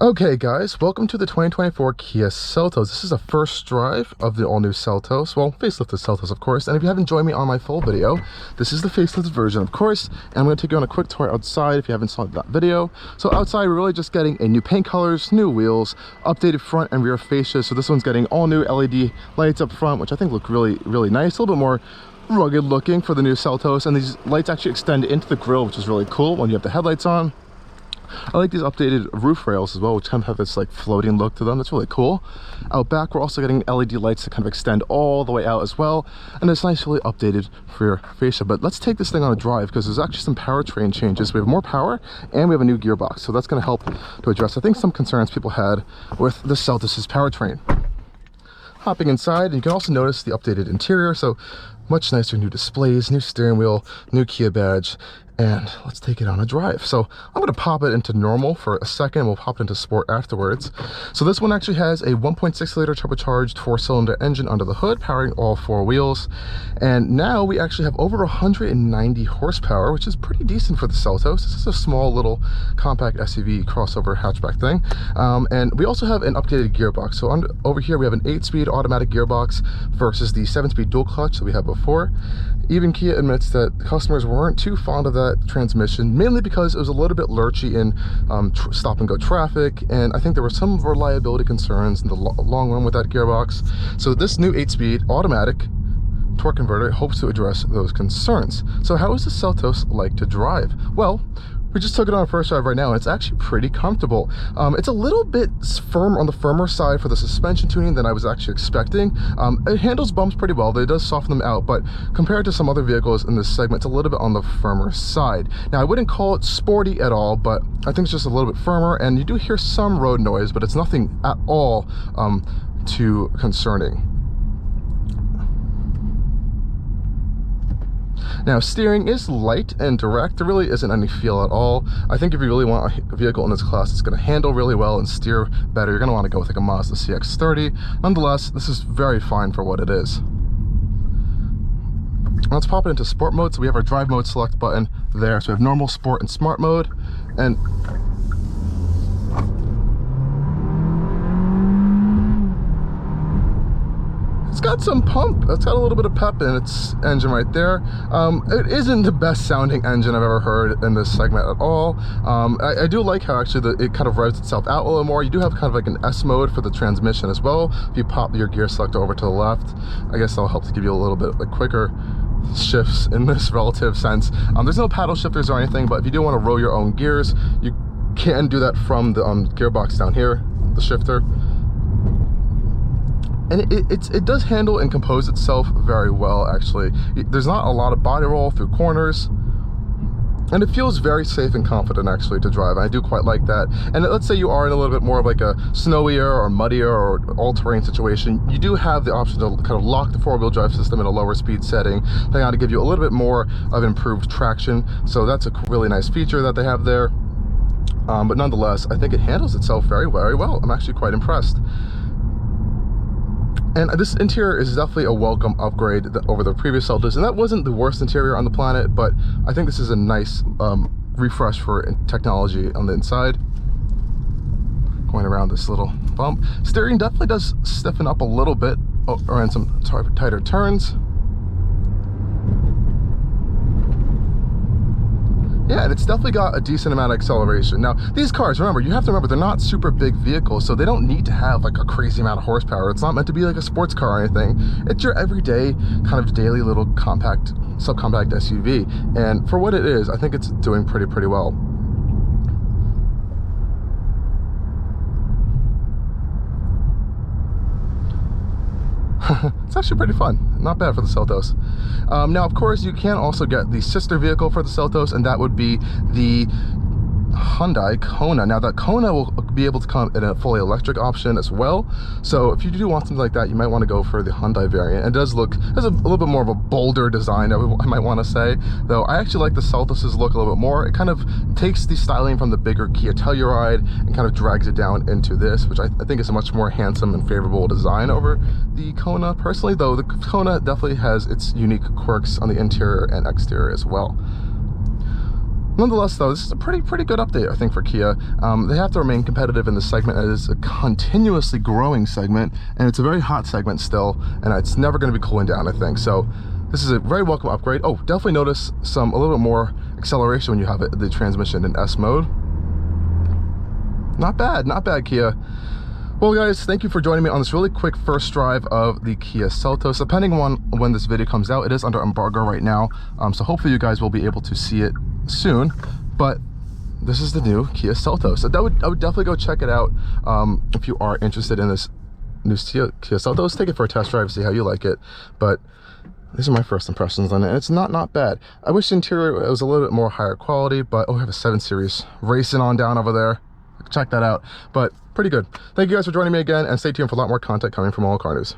Okay guys, welcome to the 2024 Kia Seltos. This is a first drive of the all-new Seltos. Well, facelifted Seltos, of course. And if you haven't joined me on my full video, this is the facelifted version, of course. And I'm going to take you on a quick tour outside if you haven't saw that video. So outside, we're really just getting a new paint colors, new wheels, updated front and rear fascia. So this one's getting all new LED lights up front, which I think look really nice. A little bit more rugged looking for the new Seltos. And these lights actually extend into the grille, which is really cool when you have the headlights on. I like these updated roof rails as well, which kind of have this like floating look to them. That's really cool. Out back, we're also getting LED lights that kind of extend all the way out as well, and it's nicely updated rear fascia. But let's take this thing on a drive because there's actually some powertrain changes. We have more power and we have a new gearbox, so that's going to help to address, I think, some concerns people had with the Seltos' powertrain. Hopping inside, and you can also notice the updated interior. So much nicer new displays, new steering wheel, new Kia badge, and let's take it on a drive. So I'm going to pop it into normal for a second. We'll pop it into sport afterwards. So this one actually has a 1.6 liter turbocharged 4-cylinder engine under the hood, powering all 4 wheels. And now we actually have over 190 horsepower, which is pretty decent for the Seltos. This is a small little compact SUV crossover hatchback thing. And we also have an updated gearbox. So over here we have an 8-speed automatic gearbox versus the 7-speed dual clutch that we had before. Even Kia admits that customers weren't too fond of that transmission, mainly because it was a little bit lurchy in stop and go traffic, and I think there were some reliability concerns in the long run with that gearbox. So this new 8-speed automatic torque converter hopes to address those concerns. So how is the Seltos like to drive? Well, we just took it on a first drive right now, and it's actually pretty comfortable. It's a little bit firm on the firmer side for the suspension tuning than I was actually expecting. It handles bumps pretty well, though it does soften them out, but compared to some other vehicles in this segment, it's a little bit on the firmer side. Now, I wouldn't call it sporty at all, but I think it's just a little bit firmer, and you do hear some road noise, but it's nothing at all too concerning. Now, steering is light and direct. There really isn't any feel at all. I think if you really want a vehicle in this class that's going to handle really well and steer better, you're going to want to go with like a Mazda CX-30. Nonetheless, this is very fine for what it is. Let's pop it into sport mode. So we have our drive mode select button there. So we have normal, sport, and smart mode. And it's got some pump. It's got a little bit of pep in its engine right there. It isn't the best sounding engine I've ever heard in this segment at all. I do like how actually it kind of revs itself out a little more. You do have kind of like an S mode for the transmission as well. If you pop your gear selector over to the left, I guess that'll help to give you a little bit like quicker shifts in this relative sense. There's no paddle shifters or anything, but if you do want to roll your own gears, you can do that from the gearbox down here, the shifter. And it does handle and compose itself very well, actually. There's not a lot of body roll through corners, and it feels very safe and confident actually to drive. I do quite like that. And let's say you are in a little bit more of like a snowier or muddier or all-terrain situation, you do have the option to kind of lock the 4-wheel drive system in a lower speed setting, to give you a little bit more of improved traction. So that's a really nice feature that they have there. But nonetheless, I think it handles itself very well. I'm actually quite impressed. And this interior is definitely a welcome upgrade over the previous Seltos, and that wasn't the worst interior on the planet, but I think this is a nice refresh for technology on the inside. Going around this little bump. Steering definitely does stiffen up a little bit around some tighter turns. Yeah, and it's definitely got a decent amount of acceleration. Now, these cars, remember, you have to remember, they're not super big vehicles, so they don't need to have like a crazy amount of horsepower. It's not meant to be like a sports car or anything. It's your everyday kind of daily little compact, subcompact SUV. And for what it is, I think it's doing pretty well. It's actually pretty fun. Not bad for the Seltos. Now, of course, you can also get the sister vehicle for the Seltos, and that would be the Hyundai Kona. Now, that Kona will be able to come in a fully electric option as well. So if you do want something like that, you might want to go for the Hyundai variant. It does look, has a little bit more of a bolder design, I might want to say. Though I actually like the Seltos' look a little bit more. It kind of takes the styling from the bigger Kia Telluride and kind of drags it down into this, which I think is a much more handsome and favorable design over the Kona. Personally, though, the Kona definitely has its unique quirks on the interior and exterior as well. Nonetheless, though, this is a pretty good update, I think, for Kia. They have to remain competitive in the segment. It is a continuously growing segment, and it's a very hot segment still, and it's never going to be cooling down, I think. So this is a very welcome upgrade. Oh, definitely notice a little bit more acceleration when you have the transmission in S mode. Not bad, Kia. Well, guys, thank you for joining me on this really quick first drive of the Kia Seltos. Depending on when this video comes out, it is under embargo right now, so hopefully you guys will be able to see it soon. But this is the new Kia Seltos. I would definitely go check it out if you are interested in this new Kia Seltos. Take it for a test drive, see how you like it. But these are my first impressions on it, and it's not bad. I wish the interior was a little bit more higher quality, but oh, I have a 7 Series racing on down over there. Check that out. But pretty good. Thank you guys for joining me again, and stay tuned for a lot more content coming from Allcarnews.